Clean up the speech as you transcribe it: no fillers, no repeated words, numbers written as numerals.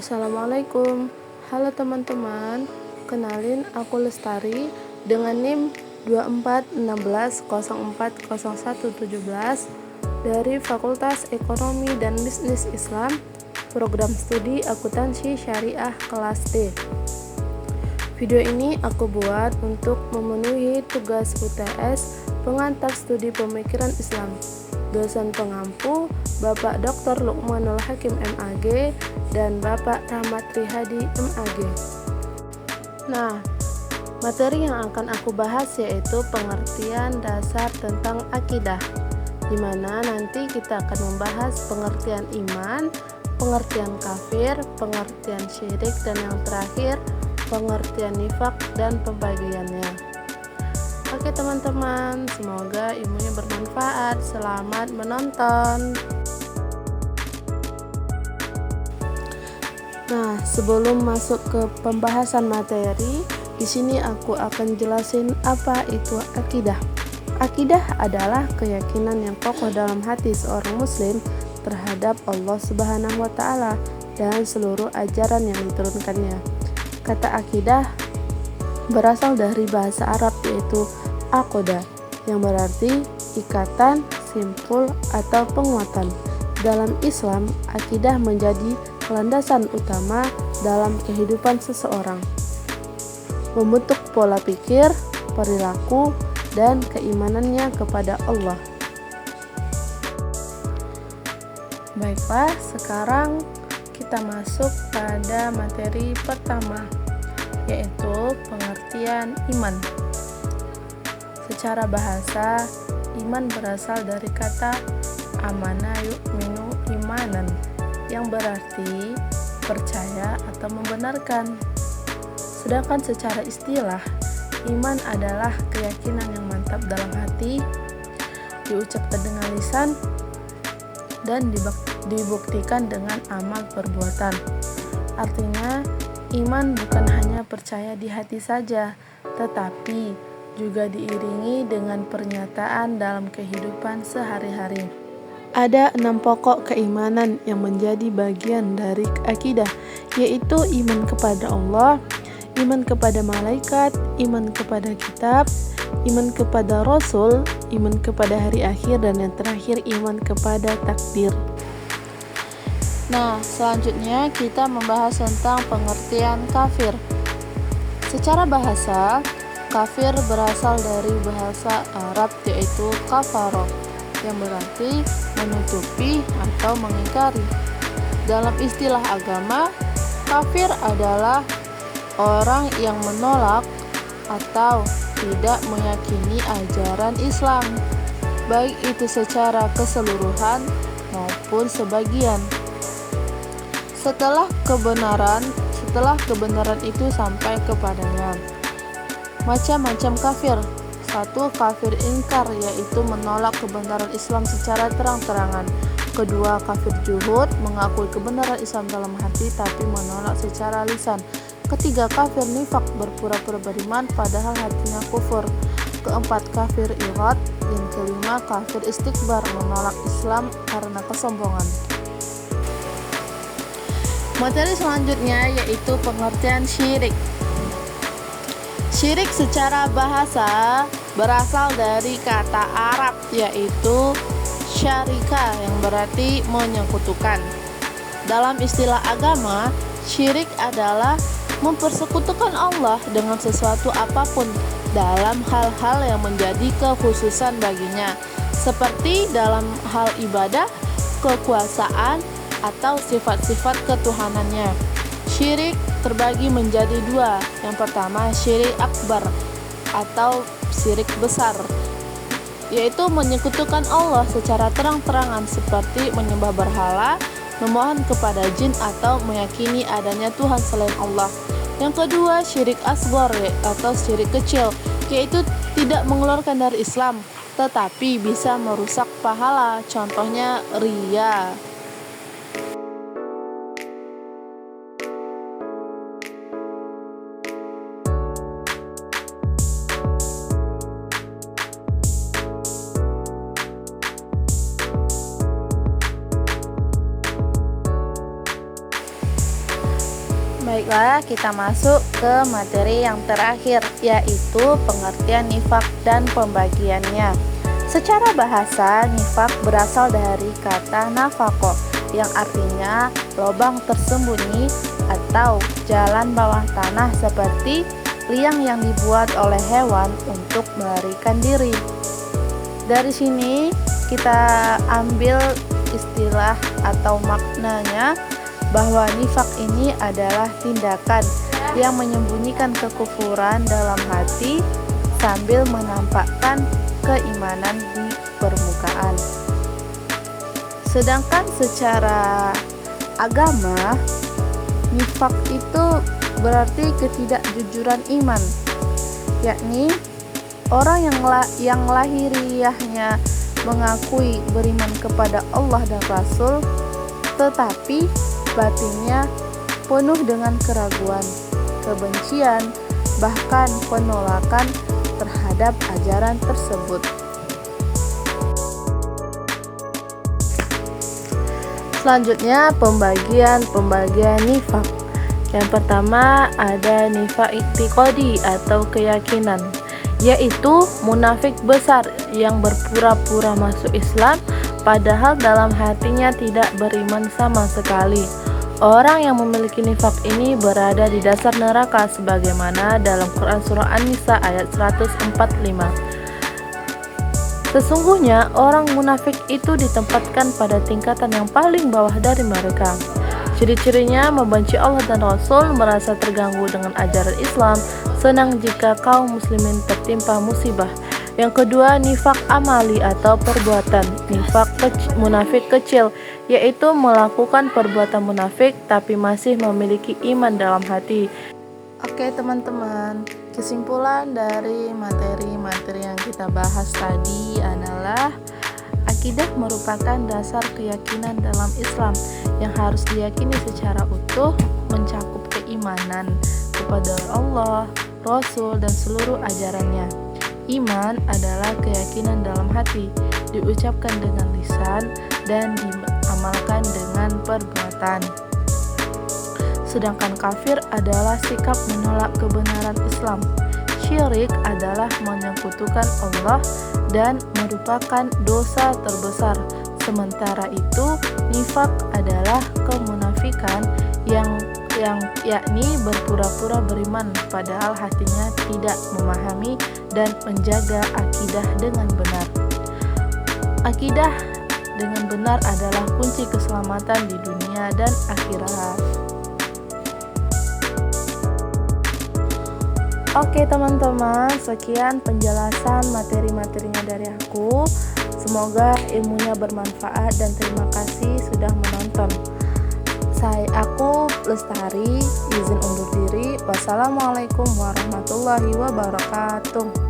Assalamualaikum. Halo teman-teman, kenalin aku Lestari dengan NIM 2416040117 dari Fakultas Ekonomi dan Bisnis Islam, Program Studi Akuntansi Syariah kelas D. Video ini aku buat untuk memenuhi tugas UTS pengantar studi pemikiran Islam. Dosen pengampu Bapak Dr. Lukmanul Hakim MAG dan Bapak Rahmat Rihadi MAG. Nah, materi yang akan aku bahas yaitu pengertian dasar tentang akidah, di mana nanti kita akan membahas pengertian iman, pengertian kafir, pengertian syirik, dan yang terakhir pengertian nifak dan pembagiannya. Oke teman-teman, semoga ilmunya bermanfaat. Selamat menonton. Nah, sebelum masuk ke pembahasan materi, di sini aku akan jelasin apa itu akidah. Akidah adalah keyakinan yang kokoh dalam hati seorang muslim terhadap Allah Subhanahu wa taala dan seluruh ajaran yang diturunkannya. Kata akidah berasal dari bahasa Arab yaitu aqoda, yang berarti ikatan, simpul, atau penguatan. Dalam Islam, akidah menjadi landasan utama dalam kehidupan seseorang, membentuk pola pikir, perilaku, dan keimanannya kepada Allah. Baiklah, sekarang kita masuk pada materi pertama, yaitu pengertian iman. Secara bahasa, iman berasal dari kata amana yu'minu imanan, yang berarti percaya atau membenarkan. Sedangkan secara istilah, iman adalah keyakinan yang mantap dalam hati, diucapkan dengan lisan, dan dibuktikan dengan amal perbuatan. Artinya, iman bukan hanya percaya di hati saja, tetapi juga diiringi dengan pernyataan dalam kehidupan sehari-hari. Ada 6 pokok keimanan yang menjadi bagian dari akidah, yaitu iman kepada Allah, iman kepada malaikat, iman kepada kitab, iman kepada Rasul, iman kepada hari akhir, dan yang terakhir iman kepada takdir. Nah, selanjutnya kita membahas tentang pengertian kafir. Secara bahasa, kafir berasal dari bahasa Arab yaitu kafaro, yang berarti menutupi atau mengingkari. Dalam istilah agama, kafir adalah orang yang menolak atau tidak meyakini ajaran Islam, baik itu secara keseluruhan maupun sebagian. Setelah kebenaran itu sampai kepadanya. Macam-macam kafir. 1. Kafir ingkar, yaitu menolak kebenaran Islam secara terang-terangan. 2. Kafir juhud, mengakui kebenaran Islam dalam hati tapi menolak secara lisan. 3. Kafir nifak, berpura-pura beriman padahal hatinya kufur. 4. Kafir irad. Yang 5. Kafir istikbar, menolak Islam karena kesombongan. Materi selanjutnya yaitu pengertian syirik. Syirik secara bahasa berasal dari kata Arab yaitu syarika, yang berarti menyekutukan. Dalam istilah agama, syirik adalah mempersekutukan Allah dengan sesuatu apapun dalam hal-hal yang menjadi kekhususan baginya, seperti dalam hal ibadah, kekuasaan, atau sifat-sifat ketuhanannya. Syirik terbagi menjadi 2. Yang pertama, syirik akbar atau syirik besar, yaitu menyekutukan Allah secara terang-terangan seperti menyembah berhala, memohon kepada jin, atau meyakini adanya Tuhan selain Allah. Yang kedua, syirik asghar atau syirik kecil, yaitu tidak mengeluarkan dari Islam tetapi bisa merusak pahala, contohnya riya. Baiklah, kita masuk ke materi yang terakhir, yaitu pengertian nifak dan pembagiannya. Secara bahasa, nifak berasal dari kata nafaqah yang artinya lubang tersembunyi atau jalan bawah tanah seperti liang yang dibuat oleh hewan untuk melarikan diri. Dari sini kita ambil istilah atau maknanya bahwa nifak ini adalah tindakan yang menyembunyikan kekufuran dalam hati sambil menampakkan keimanan di permukaan. Sedangkan secara agama, nifak itu berarti ketidakjujuran iman, yakni orang yang lahiriahnya mengakui beriman kepada Allah dan Rasul, tetapi batinnya penuh dengan keraguan, kebencian, bahkan penolakan terhadap ajaran tersebut. Selanjutnya pembagian nifak. Yang pertama ada nifak i'tiqadi atau keyakinan, yaitu munafik besar yang berpura-pura masuk Islam padahal dalam hatinya tidak beriman sama sekali. Orang yang memiliki nifak ini berada di dasar neraka sebagaimana dalam Quran surah An-Nisa ayat 145. Sesungguhnya orang munafik itu ditempatkan pada tingkatan yang paling bawah dari mereka. Ciri-cirinya membenci Allah dan Rasul, merasa terganggu dengan ajaran Islam, senang jika kaum muslimin tertimpa musibah. Yang kedua, nifak amali atau perbuatan. Munafik kecil, yaitu melakukan perbuatan munafik tapi masih memiliki iman dalam hati. Oke teman-teman, kesimpulan dari materi-materi yang kita bahas tadi adalah akidah merupakan dasar keyakinan dalam Islam yang harus diyakini secara utuh, mencakup keimanan kepada Allah, Rasul, dan seluruh ajarannya. Iman adalah keyakinan dalam hati, diucapkan dengan lisan dan diamalkan dengan perbuatan. Sedangkan kafir adalah sikap menolak kebenaran Islam. Syirik adalah menyekutukan Allah dan merupakan dosa terbesar. Sementara itu, nifak adalah kemunafikan yang yakni berpura-pura beriman padahal hatinya tidak memahami dan menjaga akidah dengan benar. Akidah dengan benar adalah kunci keselamatan di dunia dan akhirat. Oke teman-teman, sekian penjelasan materi-materinya dari aku. Semoga ilmunya bermanfaat dan terima kasih sudah menonton. Aku Lestari, izin undur diri. Wassalamualaikum warahmatullahi wabarakatuh.